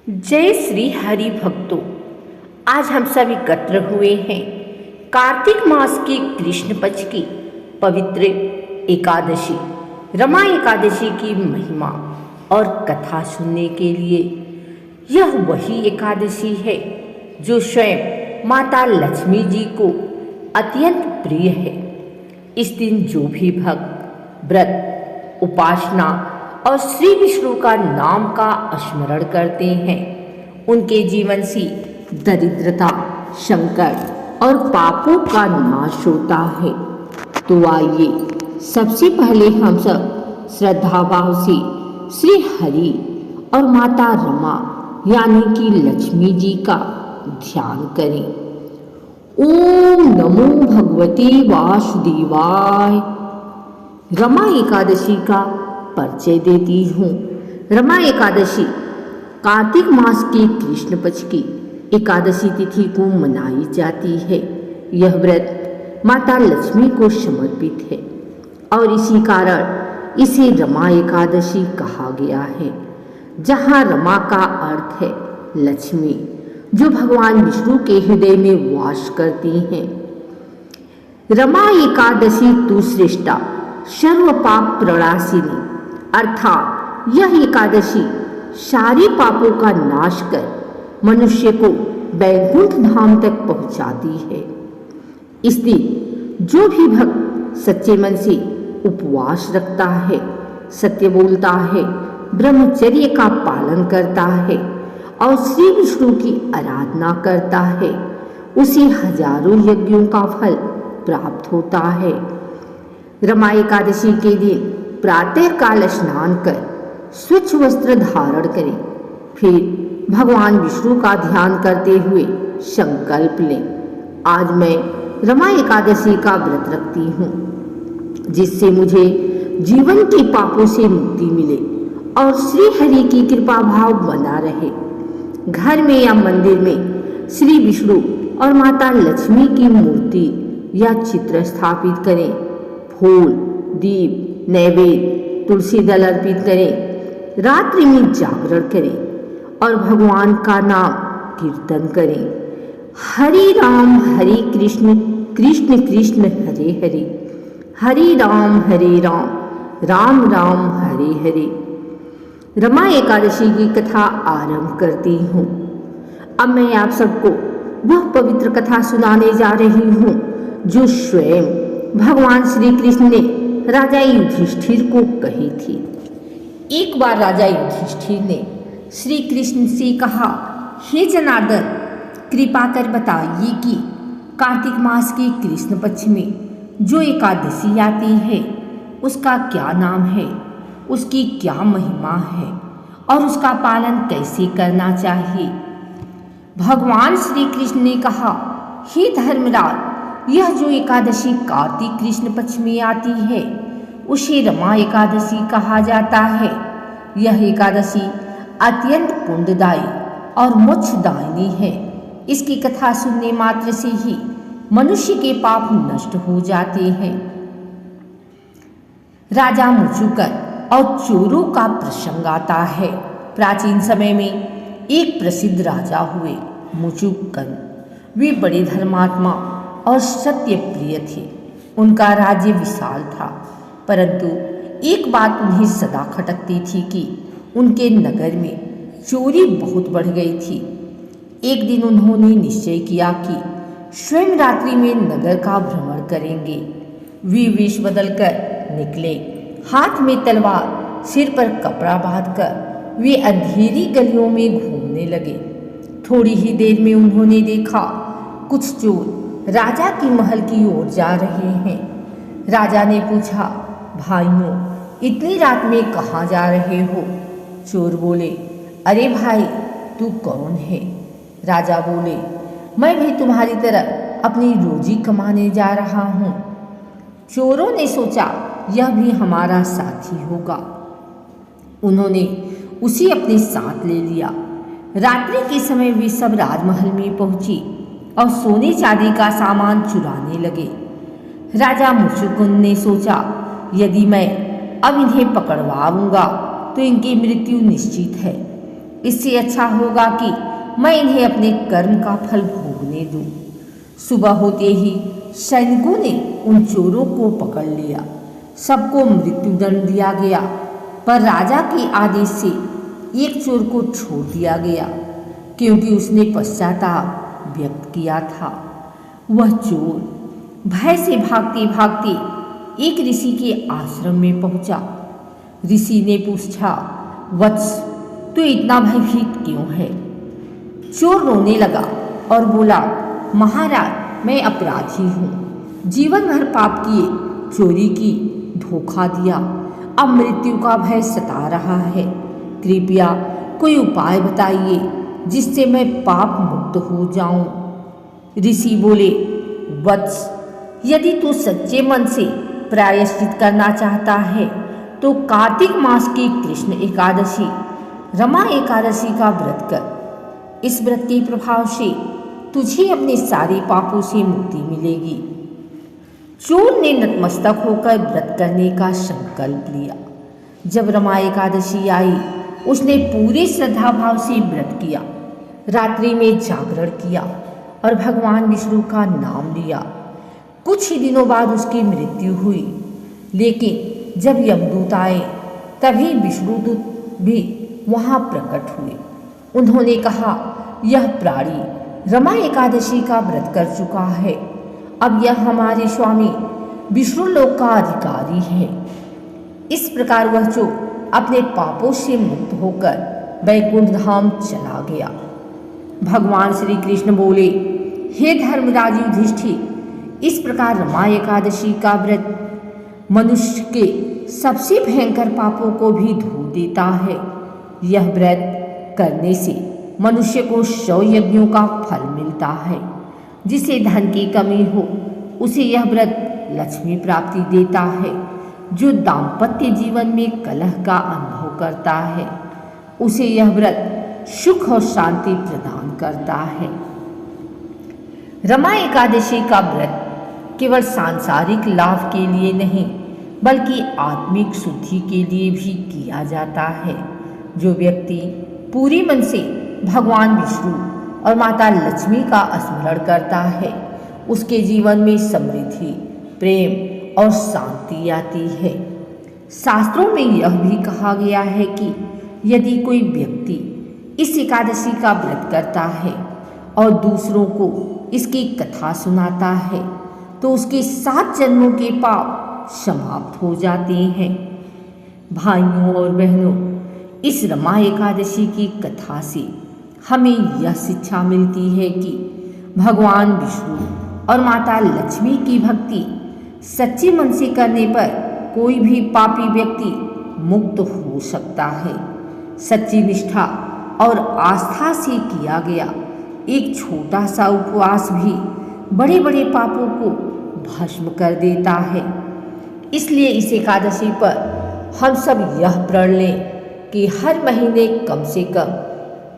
जय श्री हरि भक्तों। आज हम सब एकत्र हुए हैं कार्तिक मास की कृष्ण पक्ष की पवित्र एकादशी रमा एकादशी की महिमा और कथा सुनने के लिए। यह वही एकादशी है जो स्वयं माता लक्ष्मी जी को अत्यंत प्रिय है। इस दिन जो भी भक्त व्रत उपासना और श्री विष्णु का नाम का स्मरण करते हैं, उनके जीवन से दरिद्रता, संकट और पापों का नाश होता है। तो आइए सबसे पहले हम सब श्रद्धा भाव से श्री हरि और माता रमा यानी कि लक्ष्मी जी का ध्यान करें। ओम नमो भगवते वासुदेवाय। रमा एकादशी का परिचय देती हूँ। रमा एकादशी कार्तिक मास की कृष्ण पक्ष की एकादशी तिथि को मनाई जाती है। यह व्रत माता लक्ष्मी को समर्पित है और इसी कारण इसे रमा एकादशी कहा गया है, जहाँ रमा का अर्थ है लक्ष्मी, जो भगवान विष्णु के हृदय में वास करती हैं। रमा एकादशी तु श्रेष्ठा सर्व पाप प्रणाशिनी, अर्थात यह एकादशी सारे पापों का नाश कर मनुष्य को वैकुंठ धाम तक पहुंचाती है। इस दिन जो भी भक्त सच्चे मन से उपवास रखता है, सत्य बोलता है, ब्रह्मचर्य का पालन करता है और श्री विष्णु की आराधना करता है, उसे हजारों यज्ञों का फल प्राप्त होता है। रमा एकादशी के दिन प्रातः काल स्नान कर स्वच्छ वस्त्र धारण करें, फिर भगवान विष्णु का ध्यान करते हुए संकल्प लें, आज मैं रमा एकादशी का व्रत रखती हूँ, जिससे मुझे जीवन के पापों से मुक्ति मिले और श्री हरि की कृपा भाव बना रहे। घर में या मंदिर में श्री विष्णु और माता लक्ष्मी की मूर्ति या चित्र स्थापित करें, फूल, दीप, नैवेद्य, तुलसी दल अर्पित करें, रात्रि में जागरण करें और भगवान का नाम कीर्तन करें। हरि राम हरे कृष्ण, कृष्ण कृष्ण हरे हरे, हरे राम राम राम हरे हरे। रमा एकादशी की कथा आरंभ करती हूँ। अब मैं आप सबको वह पवित्र कथा सुनाने जा रही हूँ जो स्वयं भगवान श्री कृष्ण ने राजा युधिष्ठिर को कही थी। एक बार राजा युधिष्ठिर ने श्री कृष्ण से कहा, हे जनार्दन, कृपा कर बताइए कि कार्तिक मास के कृष्ण पक्ष में जो एकादशी आती है उसका क्या नाम है, उसकी क्या महिमा है और उसका पालन कैसे करना चाहिए। भगवान श्री कृष्ण ने कहा, हे धर्मराज, यह जो एकादशी कार्तिक कृष्ण पक्ष में आती है उसे रमा एकादशी कहा जाता है। यह एकादशी अत्यंत पुण्यदायी और मोक्षदायिनी है। इसकी कथा सुनने मात्र से ही मनुष्य के पाप नष्ट हो जाते हैं। राजा मुचुकन और चोरों का प्रसंग आता है। प्राचीन समय में एक प्रसिद्ध राजा हुए मुचुकन। वे बड़े धर्मात्मा और सत्य प्रिय थे। उनका राज्य विशाल था, परंतु एक बात उन्हें सदा खटकती थी कि उनके नगर में चोरी बहुत बढ़ गई थी। एक दिन उन्होंने निश्चय किया कि स्वयं रात्रि में नगर का भ्रमण करेंगे। वे वेश बदलकर निकले, हाथ में तलवार, सिर पर कपड़ा बांधकर वे अंधेरी गलियों में घूमने लगे। थोड़ी ही देर में उन्होंने देखा कुछ चोर राजा की महल की ओर जा रहे हैं। राजा ने पूछा, भाइयों, इतनी रात में कहाँ जा रहे हो? चोर बोले, अरे भाई, तू कौन है? राजा बोले, मैं भी तुम्हारी तरह अपनी रोजी कमाने जा रहा हूँ। चोरों ने सोचा यह भी हमारा साथी होगा। उन्होंने उसे अपने साथ ले लिया। रात्रि के समय वे सब राजमहल में पहुंची और सोने चांदी का सामान चुराने लगे। राजा मुचुकुंद ने सोचा, यदि मैं अब इन्हें पकड़वाऊंगा तो इनकी मृत्यु निश्चित है, इससे अच्छा होगा कि मैं इन्हें अपने कर्म का फल भोगने दूं। सुबह होते ही सैनिकों ने उन चोरों को पकड़ लिया। सबको मृत्युदंड दिया गया, पर राजा के आदेश से एक चोर को छोड़ दिया गया, क्योंकि उसने पश्चाताप व्यक्त किया था। वह चोर भय से भागते भागते एक ऋषि के आश्रम में पहुंचा। ऋषि ने पूछा, वत्स, तू इतना भयभीत क्यों है? चोर रोने लगा और बोला, महाराज, मैं अपराधी हूँ। जीवन भर पाप किए, चोरी की, धोखा दिया, अब मृत्यु का भय सता रहा है। कृपया कोई उपाय बताइए जिससे मैं पाप मुक्त हो जाऊं। ऋषि बोले, वत्स, यदि तू सच्चे मन से प्रायश्चित करना चाहता है तो कार्तिक मास की कृष्ण एकादशी, रमा एकादशी का व्रत कर। इस व्रत के प्रभाव से तुझे अपने सारे पापों से मुक्ति मिलेगी। चोर ने नतमस्तक होकर व्रत करने का संकल्प लिया। जब रमा एकादशी आई, उसने पूरे श्रद्धा भाव से व्रत किया, रात्रि में जागरण किया और भगवान विष्णु का नाम लिया। कुछ ही दिनों बाद उसकी मृत्यु हुई, लेकिन जब यमदूत आए तभी विष्णुदूत भी वहां प्रकट हुए। उन्होंने कहा, यह प्राणी रमा एकादशी का व्रत कर चुका है, अब यह हमारे स्वामी विष्णु लोक का अधिकारी है। इस प्रकार वह चोर अपने पापों से मुक्त होकर वैकुंठ धाम चला गया। भगवान श्री कृष्ण बोले, हे धर्मराज युधिष्ठिर, इस प्रकार रमा एकादशी का व्रत मनुष्य के सबसे भयंकर पापों को भी धो देता है। यह व्रत करने से मनुष्य को 100 यज्ञों का फल मिलता है। जिसे धन की कमी हो उसे यह व्रत लक्ष्मी प्राप्ति देता है। जो दाम्पत्य जीवन में कलह का अनुभव करता है उसे यह व्रत सुख और शांति प्रदान करता है। रमा एकादशी का व्रत केवल सांसारिक लाभ के लिए नहीं बल्कि आत्मिक शुद्धि के लिए भी किया जाता है। जो व्यक्ति पूरी मन से भगवान विष्णु और माता लक्ष्मी का स्मरण करता है उसके जीवन में समृद्धि, प्रेम और शांति आती है। शास्त्रों में यह भी कहा गया है कि यदि कोई व्यक्ति इस एकादशी का व्रत करता है और दूसरों को इसकी कथा सुनाता है तो उसके 7 जन्मों के पाप समाप्त हो जाते हैं। भाइयों और बहनों, इस रमा एकादशी की कथा से हमें यह शिक्षा मिलती है कि भगवान विष्णु और माता लक्ष्मी की भक्ति सच्चे मन से करने पर कोई भी पापी व्यक्ति मुक्त हो सकता है। सच्ची निष्ठा और आस्था से किया गया एक छोटा सा उपवास भी बड़े बड़े पापों को भस्म कर देता है। इसलिए इस एकादशी पर हम सब यह प्रण लें कि हर महीने कम से कम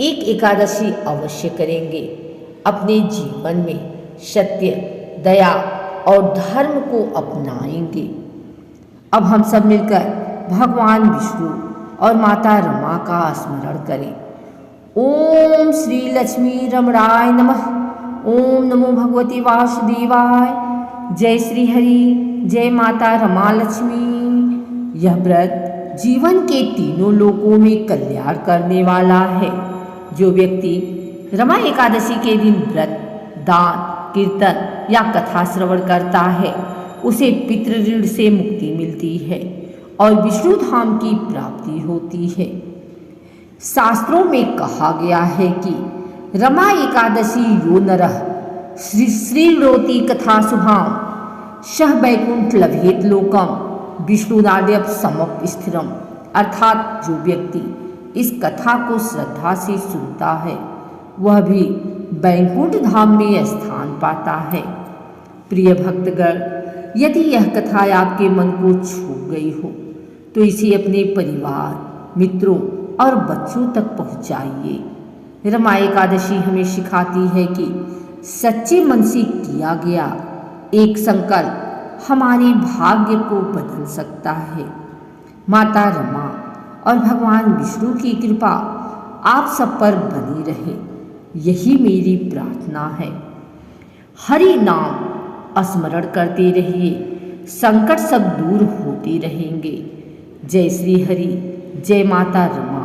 एक एकादशी अवश्य करेंगे। अपने जीवन में सत्य, दया और धर्म को अपनाएंगे। अब हम सब मिलकर भगवान विष्णु और माता रमा का स्मरण करें। ओम श्री लक्ष्मी रमणाय नमः। ओम नमो भगवती वासुदेवाय। जय श्री हरि, जय माता रमा लक्ष्मी। यह व्रत जीवन के तीनों लोकों में कल्याण करने वाला है। जो व्यक्ति रमा एकादशी के दिन व्रत, दान, कीर्तन या कथा श्रवण करता है उसे पितृ ऋण से मुक्ति मिलती है और विष्णु धाम की प्राप्ति होती है। शास्त्रों में कहा गया है कि रमा एकादशी यो नरः श्रीणोति कथा शुभाम सह वैकुंठ लभेत लोकम विष्णुनाद्यप समप स्थिरम। अर्थात जो व्यक्ति इस कथा को श्रद्धा से सुनता है वह भी वैकुंठ धाम में स्थान पाता है। प्रिय भक्तगण, यदि यह कथा आपके मन को छू गई हो तो इसे अपने परिवार, मित्रों और बच्चों तक पहुंचाइए। रमा एकादशी हमें सिखाती है कि सच्चे मन से किया गया एक संकल्प हमारे भाग्य को बदल सकता है। माता रमा और भगवान विष्णु की कृपा आप सब पर बनी रहे, यही मेरी प्रार्थना है। हरि नाम स्मरण करते रहिए, संकट सब दूर होते रहेंगे। जय श्री हरि, जय माता रमा।